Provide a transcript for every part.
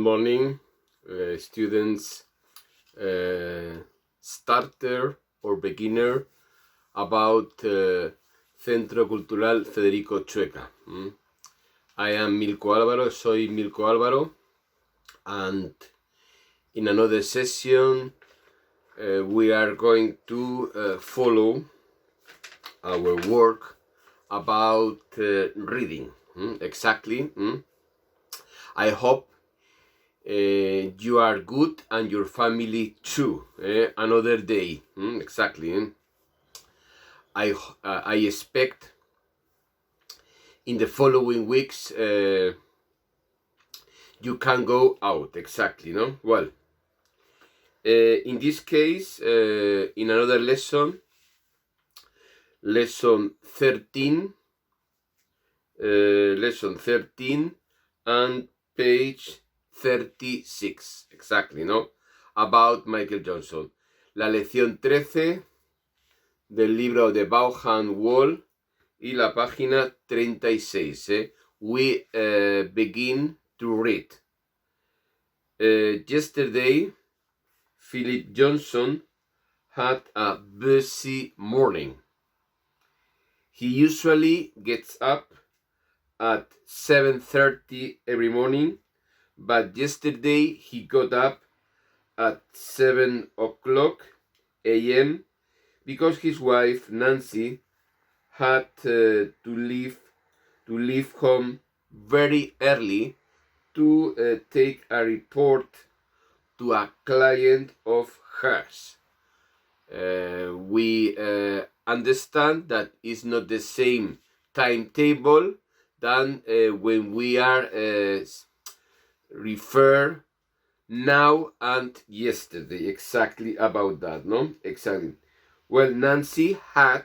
morning, students, starter or beginner about Centro Cultural Federico Chueca. I am Milko Álvaro, soy Milko Álvaro, and in another session we are going to follow our work about reading. Exactly. I hope you are good and your family too. Another day. Exactly. I expect in the following weeks you can go out. Exactly. No. Well, in this case, in another lesson 13. Lesson 13 and page 36, exactly, ¿no? About Michael Johnson. La lección 13 del libro de Bauhan Wall y la página 36. We begin to read. Yesterday, Philip Johnson had a busy morning. He usually gets up at 7:30 every morning, but yesterday he got up at 7 o'clock a.m. because his wife Nancy had to leave home very early to take a report to a client of hers. We understand that it's not the same timetable than when we are refer now and yesterday. Exactly about that, no? Exactly. Well, Nancy had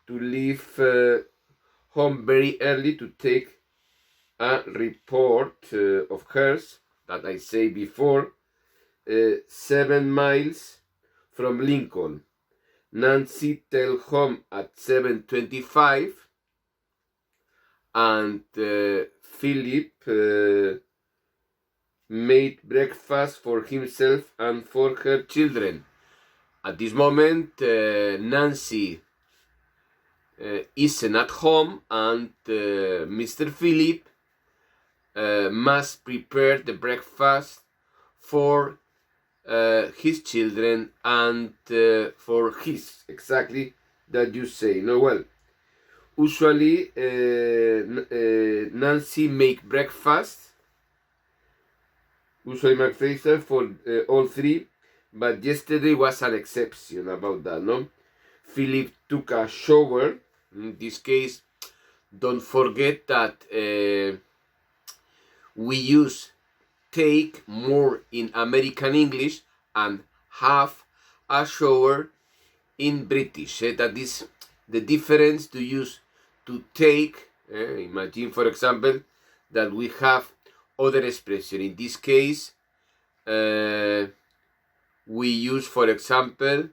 to leave home very early to take a report of hers that I say before, 7 miles from Lincoln. Nancy tell home at 7:25. And Philip made breakfast for himself and for her children. At this moment, Nancy isn't at home, and Mr. Philip must prepare the breakfast for his children and for his, exactly that you say. No, well, usually Nancy make breakfast for all three, but yesterday was an exception about that, no? Philip took a shower. In this case, don't forget that we use take more in American English and have a shower in British. That is the difference to use to take. Imagine, for example, that we have other expression. In this case, we use, for example,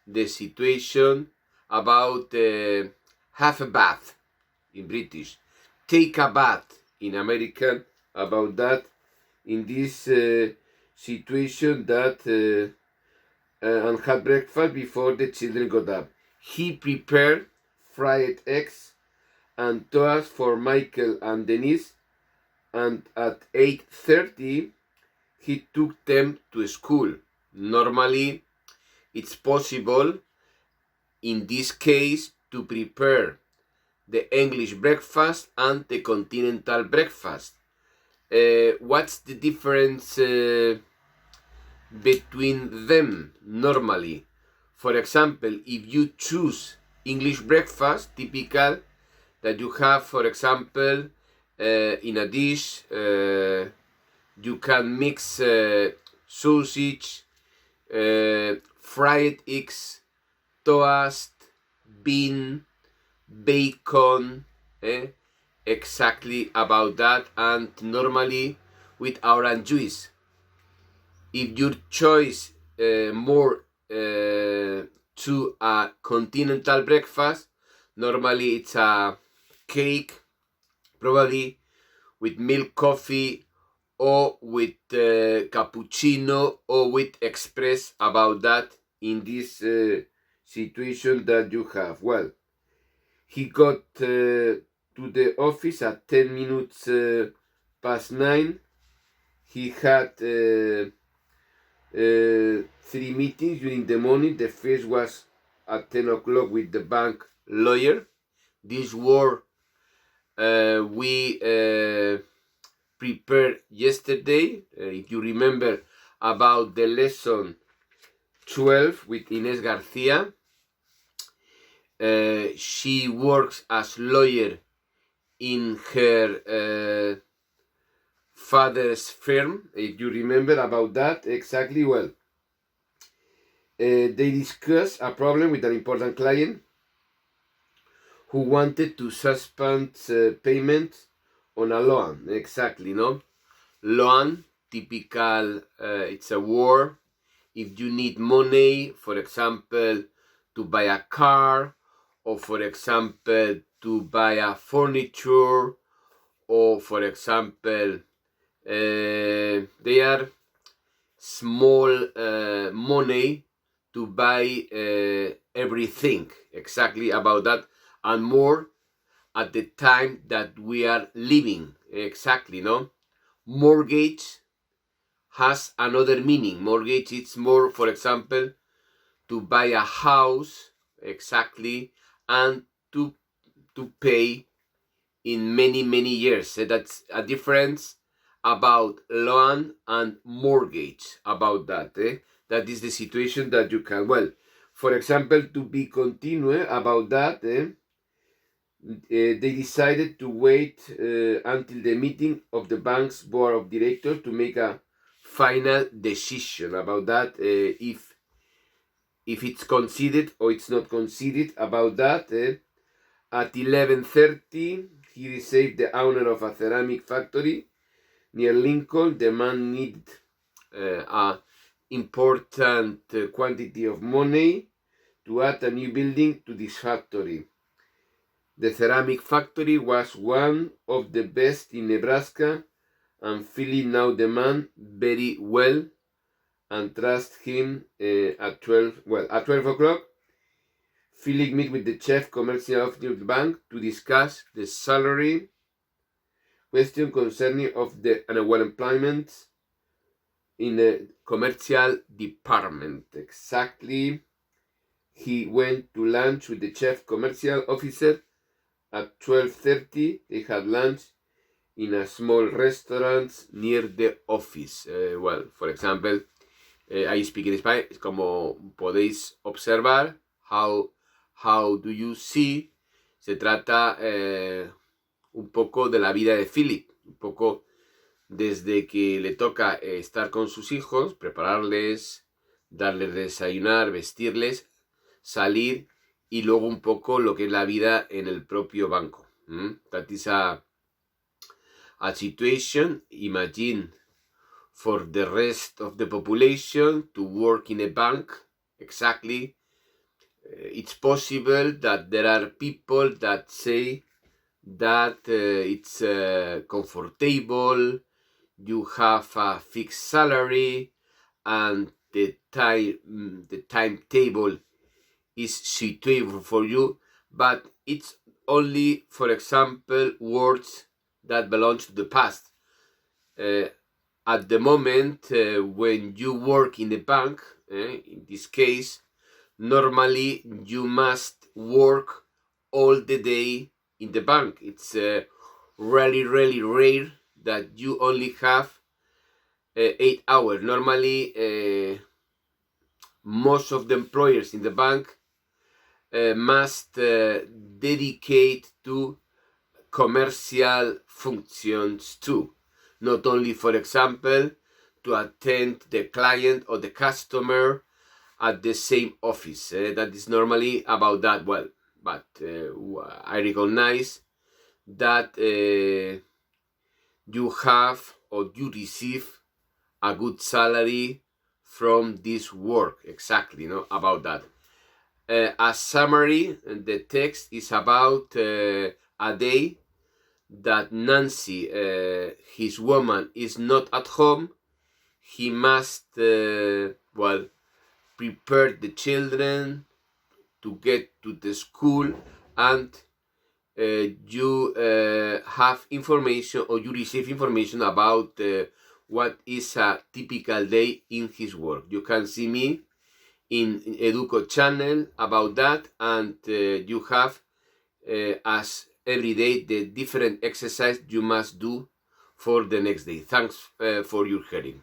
the situation about have a bath in British, take a bath in American, about that. In this situation that and had breakfast before the children got up. He prepared fried eggs and toast for Michael and Denise, and at 8:30 he took them to school. Normally, it's possible in this case to prepare the English breakfast and the continental breakfast. What's the difference between them normally? For example, if you choose English breakfast, typical that you have, for example, in a dish, you can mix sausage, fried eggs, toast, bean, bacon, exactly about that, and normally with orange juice. If your choice more to a continental breakfast, normally it's a cake, probably with milk coffee or with cappuccino or with express about that in this situation that you have? Well, he got to the office at 10 minutes past 9. He had 3 meetings during the morning. The first was at 10 o'clock with the bank lawyer. This were we prepared yesterday, if you remember, about the lesson 12 with Inés Garcia. She works as lawyer in her father's firm, if you remember about that exactly. Well, they discussed a problem with an important client who wanted to suspend payment on a loan. Exactly, no? Loan, typical, it's a word. If you need money, for example, to buy a car, or for example, to buy a furniture, or for example, they are small money to buy everything, exactly about that, and more at the time that we are living, exactly, no? Mortgage has another meaning. Mortgage, it's more, for example, to buy a house, exactly, and to pay in many years. That's a difference about loan and mortgage, about that. That is the situation that you can, well, for example, to be continue about that, they decided to wait until the meeting of the bank's board of directors to make a final decision about that, if it's considered or it's not considered about that. At 11:30, he received the owner of a ceramic factory near Lincoln. The man needed a important quantity of money to add a new building to this factory. The ceramic factory was one of the best in Nebraska, and Philip know the man very well and trust him. At 12 o'clock, Philip meet with the chief commercial officer of the bank to discuss the salary question concerning of the annual employment in the commercial department. Exactly. He went to lunch with the chief commercial officer at 12:30. They had lunch in a small restaurant near the office. Well, for example, I speak in Spanish. Como podéis observar, how do you see? Se trata un poco de la vida de Philip, un poco desde que le toca estar con sus hijos, prepararles, darles desayunar, vestirles, salir, y luego un poco lo que es la vida en el propio banco. That is a situation. Imagine for the rest of the population to work in a bank. Exactly. It's possible that there are people that say that it's comfortable, you have a fixed salary, and the timetable is suitable for you, but it's only, for example, words that belong to the past. At the moment when you work in the bank, in this case, normally you must work all the day in the bank. It's really rare that you only have 8 hours. Normally, most of the employers in the bank must dedicate to commercial functions too. Not only, for example, to attend the client or the customer at the same office. That is normally about that. Well, but I recognize that you have or you receive a good salary from this work. Exactly, no, about that. A summary, the text is about a day that Nancy, his woman, is not at home, he must, well, prepare the children to get to the school, and you have information, or you receive information about what is a typical day in his work. You can see me in Educo channel about that, and you have as every day the different exercise you must do for the next day. Thanks for your hearing.